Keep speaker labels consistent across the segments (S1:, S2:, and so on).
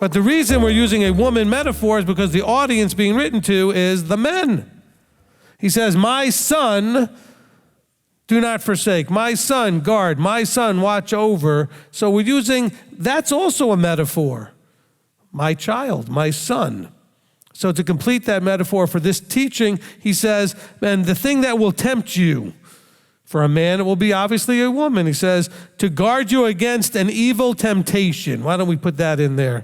S1: But the reason we're using a woman metaphor is because the audience being written to is the men. He says, my son, do not forsake. My son, guard. My son, watch over. So we're using, that's also a metaphor. My child, my son. So to complete that metaphor for this teaching, he says, and the thing that will tempt you, for a man, it will be obviously a woman. He says, to guard you against an evil temptation. Why don't we put that in there?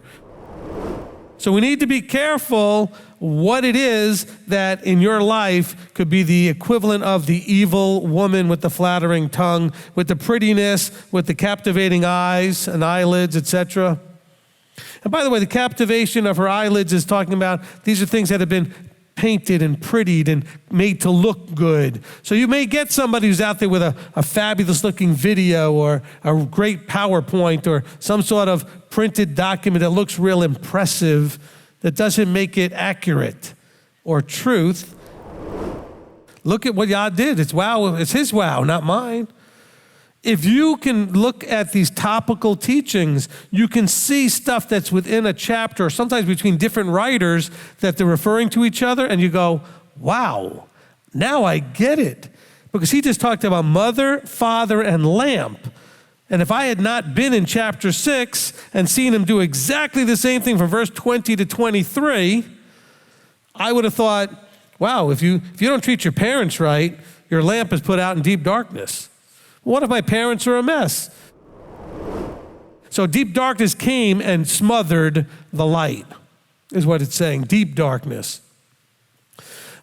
S1: So we need to be careful what it is that in your life could be the equivalent of the evil woman with the flattering tongue, with the prettiness, with the captivating eyes and eyelids, etc. And by the way, the captivation of her eyelids is talking about these are things that have been painted and prettied and made to look good. So you may get somebody who's out there with a fabulous looking video or a great PowerPoint or some sort of printed document that looks real impressive that doesn't make it accurate or truth. Look at what Yah did. It's wow. It's his wow, not mine. If you can look at these topical teachings, you can see stuff that's within a chapter or sometimes between different writers that they're referring to each other, and you go, wow, now I get it. Because he just talked about mother, father, and lamp. And if I had not been in chapter 6 and seen him do exactly the same thing from verse 20 to 23, I would have thought, wow, if you don't treat your parents right, your lamp is put out in deep darkness. What if my parents are a mess? So deep darkness came and smothered the light, is what it's saying, deep darkness.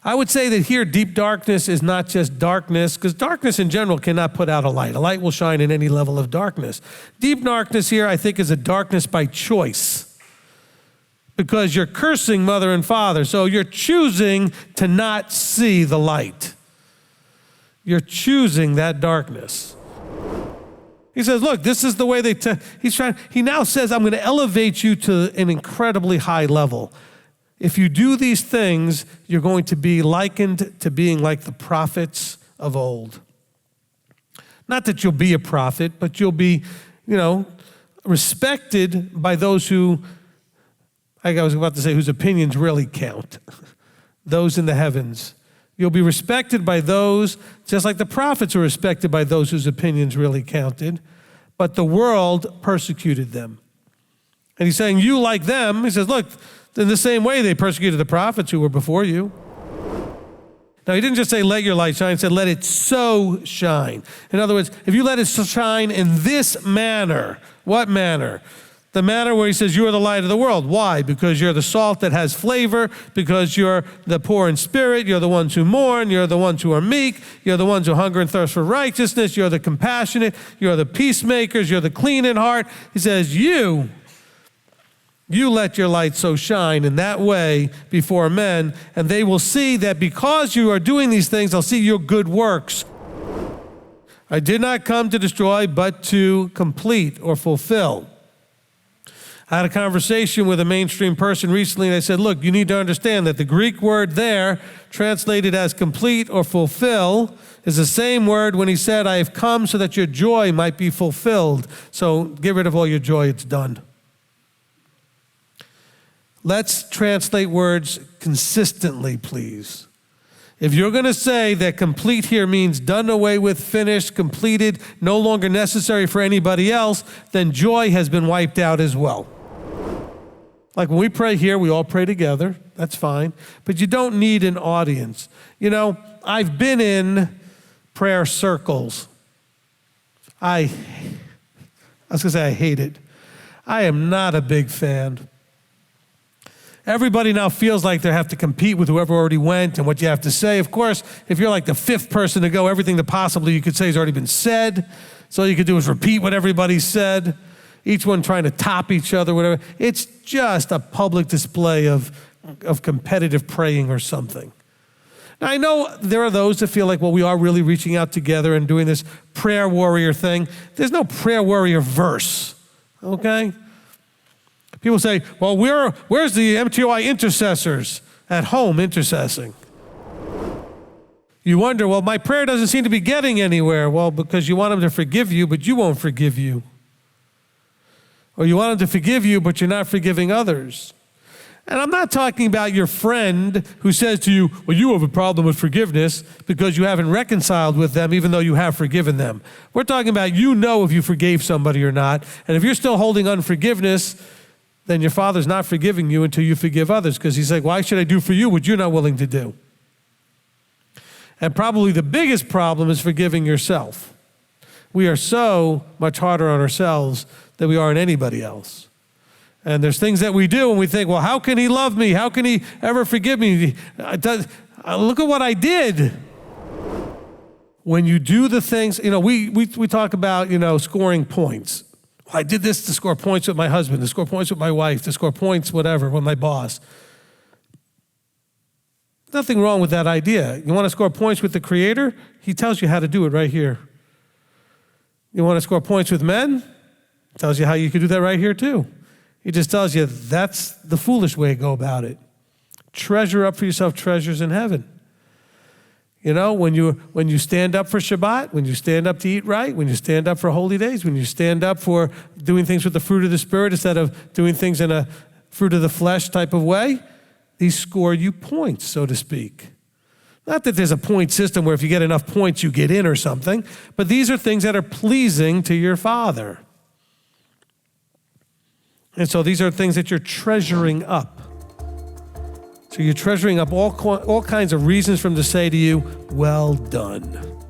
S1: I would say that here deep darkness is not just darkness, because darkness in general cannot put out a light. A light will shine in any level of darkness. Deep darkness here, I think, is a darkness by choice, because you're cursing mother and father, so you're choosing to not see the light. You're choosing that darkness. He says, look, this is the way he now says, I'm going to elevate you to an incredibly high level. If you do these things, you're going to be likened to being like the prophets of old. Not that you'll be a prophet, but you'll be, respected by those who, I was about to say, whose opinions really count. Those in the heavens. You'll be respected by those, just like the prophets were respected by those whose opinions really counted, but the world persecuted them. And he's saying, you like them. He says, look, in the same way they persecuted the prophets who were before you. Now, he didn't just say, let your light shine. He said, let it so shine. In other words, if you let it shine in this manner, what manner? The manner where he says, you are the light of the world. Why? Because you're the salt that has flavor, because you're the poor in spirit, you're the ones who mourn, you're the ones who are meek, you're the ones who hunger and thirst for righteousness, you're the compassionate, you're the peacemakers, you're the clean in heart. He says, you let your light so shine in that way before men, and they will see that because you are doing these things, they'll see your good works. I did not come to destroy, but to complete or fulfill. I had a conversation with a mainstream person recently, and I said, look, you need to understand that the Greek word there, translated as complete or fulfill, is the same word when he said, I have come so that your joy might be fulfilled. So get rid of all your joy, it's done. Let's translate words consistently, please. If you're going to say that complete here means done away with, finished, completed, no longer necessary for anybody else, then joy has been wiped out as well. Like when we pray here, we all pray together. That's fine. But you don't need an audience. I've been in prayer circles. I was going to say I hate it. I am not a big fan. Everybody now feels like they have to compete with whoever already went and what you have to say. Of course, if you're like the fifth person to go, everything that possibly you could say has already been said. So all you could do is repeat what everybody said. Each one trying to top each other, whatever. It's just a public display of competitive praying or something. Now, I know there are those that feel like, well, we are really reaching out together and doing this prayer warrior thing. There's no prayer warrior verse, okay? People say, well, where's the MTOI intercessors at home intercessing? You wonder, well, my prayer doesn't seem to be getting anywhere. Well, because you want them to forgive you, but you won't forgive you. Or you want them to forgive you, but you're not forgiving others. And I'm not talking about your friend who says to you, well, you have a problem with forgiveness because you haven't reconciled with them even though you have forgiven them. We're talking about you know if you forgave somebody or not. And if you're still holding unforgiveness, then your Father's not forgiving you until you forgive others, because he's like, why should I do for you what you're not willing to do? And probably the biggest problem is forgiving yourself. We are so much harder on ourselves than we are on anybody else. And there's things that we do and we think, well, how can he love me? How can he ever forgive me? Look at what I did. When you do the things, we talk about, scoring points. Well, I did this to score points with my husband, to score points with my wife, to score points, whatever, with my boss. Nothing wrong with that idea. You want to score points with the Creator? He tells you how to do it right here. You want to score points with men? He tells you how you can do that right here too. He just tells you that's the foolish way to go about it. Treasure up for yourself treasures in heaven. When you stand up for Shabbat, when you stand up to eat right, when you stand up for holy days, when you stand up for doing things with the fruit of the Spirit instead of doing things in a fruit of the flesh type of way, these score you points, so to speak. Not that there's a point system where if you get enough points, you get in or something, but these are things that are pleasing to your Father. And so these are things that you're treasuring up. So you're treasuring up all kinds of reasons for him to say to you, well done.